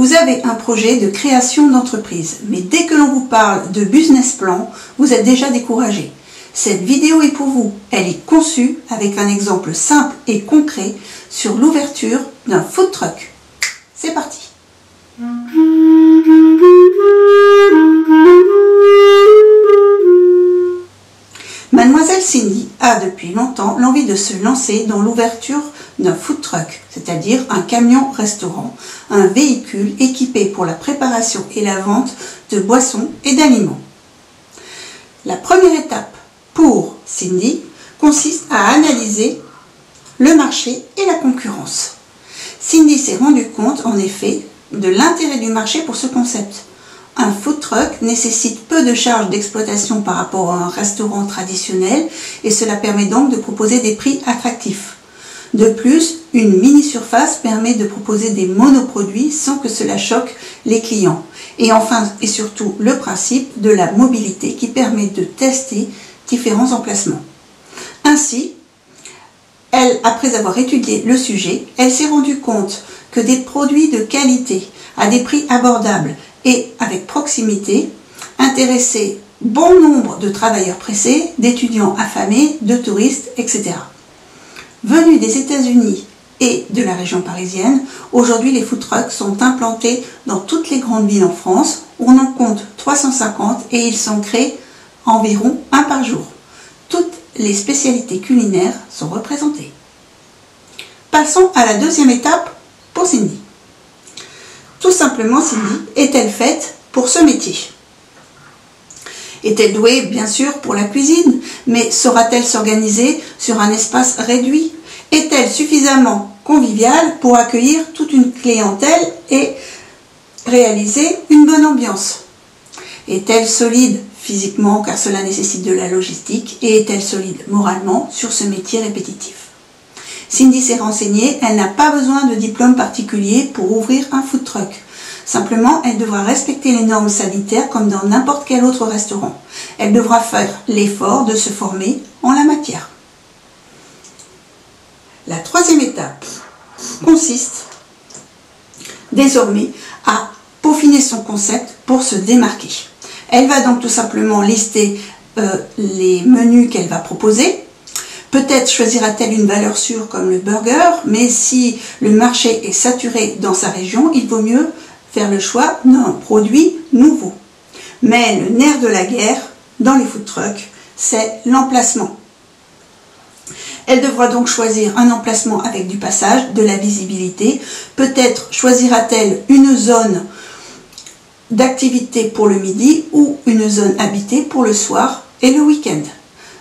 Vous avez un projet de création d'entreprise, mais dès que l'on vous parle de business plan, vous êtes déjà découragé. Cette vidéo est pour vous. Elle est conçue avec un exemple simple et concret sur l'ouverture d'un food truck. C'est parti. Mademoiselle Cindy a depuis longtemps l'envie de se lancer dans l'ouverture d'un food truck, c'est-à-dire un camion-restaurant, un véhicule équipé pour la préparation et la vente de boissons et d'aliments. La première étape pour Cindy consiste à analyser le marché et la concurrence. Cindy s'est rendu compte en effet de l'intérêt du marché pour ce concept. Un food truck nécessite peu de charges d'exploitation par rapport à un restaurant traditionnel et cela permet donc de proposer des prix attractifs. De plus, une mini-surface permet de proposer des monoproduits sans que cela choque les clients. Et enfin et surtout le principe de la mobilité qui permet de tester différents emplacements. Ainsi, après avoir étudié le sujet, elle s'est rendue compte que des produits de qualité à des prix abordables et avec proximité intéressaient bon nombre de travailleurs pressés, d'étudiants affamés, de touristes, etc. Venus des États-Unis et de la région parisienne, aujourd'hui les food trucks sont implantés dans toutes les grandes villes en France. On en compte 350 et ils s'en créent environ un par jour. Toutes les spécialités culinaires sont représentées. Passons à la deuxième étape pour Cindy. Tout simplement, Cindy est-elle faite pour ce métier? Est-elle douée, bien sûr, pour la cuisine, mais saura-t-elle s'organiser sur un espace réduit? Est-elle suffisamment conviviale pour accueillir toute une clientèle et réaliser une bonne ambiance? Est-elle solide physiquement, car cela nécessite de la logistique, et est-elle solide moralement sur ce métier répétitif? Cindy s'est renseignée, elle n'a pas besoin de diplôme particulier pour ouvrir un food truck. Simplement, elle devra respecter les normes sanitaires comme dans n'importe quel autre restaurant. Elle devra faire l'effort de se former en la matière. La troisième étape consiste désormais à peaufiner son concept pour se démarquer. Elle va donc tout simplement lister les menus qu'elle va proposer. Peut-être choisira-t-elle une valeur sûre comme le burger, mais si le marché est saturé dans sa région, il vaut mieux faire le choix d'un produit nouveau. Mais le nerf de la guerre dans les food trucks, c'est l'emplacement. Elle devra donc choisir un emplacement avec du passage, de la visibilité. Peut-être choisira-t-elle une zone d'activité pour le midi ou une zone habitée pour le soir et le week-end.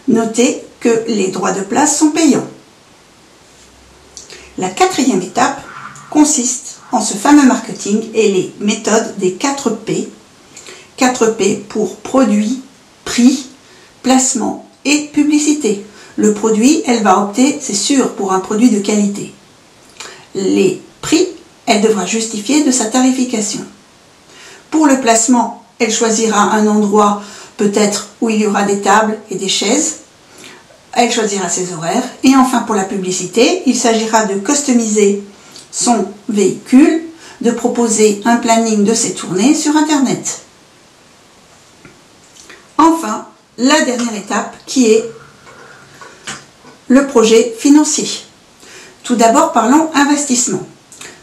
Notez que les droits de place sont payants. La quatrième étape consiste en ce fameux marketing et les méthodes des 4 P. 4 P pour produit, prix, placement et publicité. Le produit, elle va opter, c'est sûr, pour un produit de qualité. Les prix, elle devra justifier de sa tarification. Pour le placement, elle choisira un endroit peut-être où il y aura des tables et des chaises. Elle choisira ses horaires. Et enfin, pour la publicité, il s'agira de customiser son véhicule, de proposer un planning de ses tournées sur Internet. Enfin, la dernière étape qui est le projet financier. Tout d'abord, parlons investissement.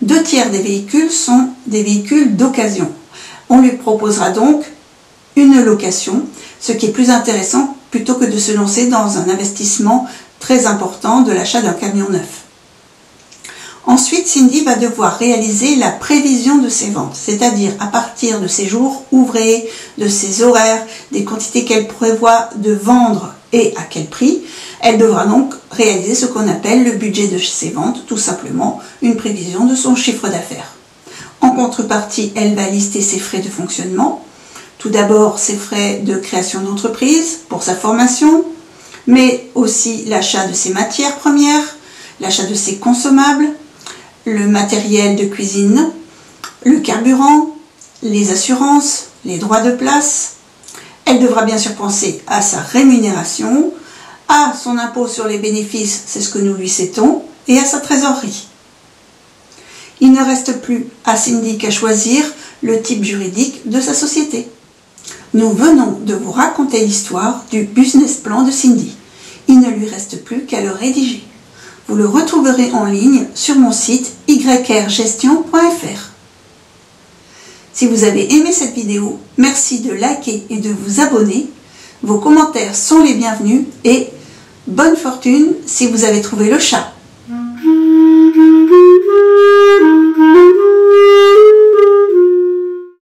2 tiers des véhicules sont des véhicules d'occasion. On lui proposera donc une location, ce qui est plus intéressant plutôt que de se lancer dans un investissement très important de l'achat d'un camion neuf. Ensuite, Cindy va devoir réaliser la prévision de ses ventes, c'est-à-dire à partir de ses jours ouvrés, de ses horaires, des quantités qu'elle prévoit de vendre et à quel prix. Elle devra donc réaliser ce qu'on appelle le budget de ses ventes, tout simplement une prévision de son chiffre d'affaires. En contrepartie, elle va lister ses frais de fonctionnement. Tout d'abord, ses frais de création d'entreprise pour sa formation, mais aussi l'achat de ses matières premières, l'achat de ses consommables, le matériel de cuisine, le carburant, les assurances, les droits de place. Elle devra bien sûr penser à sa rémunération, à son impôt sur les bénéfices, c'est ce que nous lui cétons, et à sa trésorerie. Il ne reste plus à Cindy qu'à choisir le type juridique de sa société. Nous venons de vous raconter l'histoire du business plan de Cindy. Il ne lui reste plus qu'à le rédiger. Vous le retrouverez en ligne sur mon site yrgestion.fr. Si vous avez aimé cette vidéo, merci de liker et de vous abonner. Vos commentaires sont les bienvenus et bonne fortune si vous avez trouvé le chat.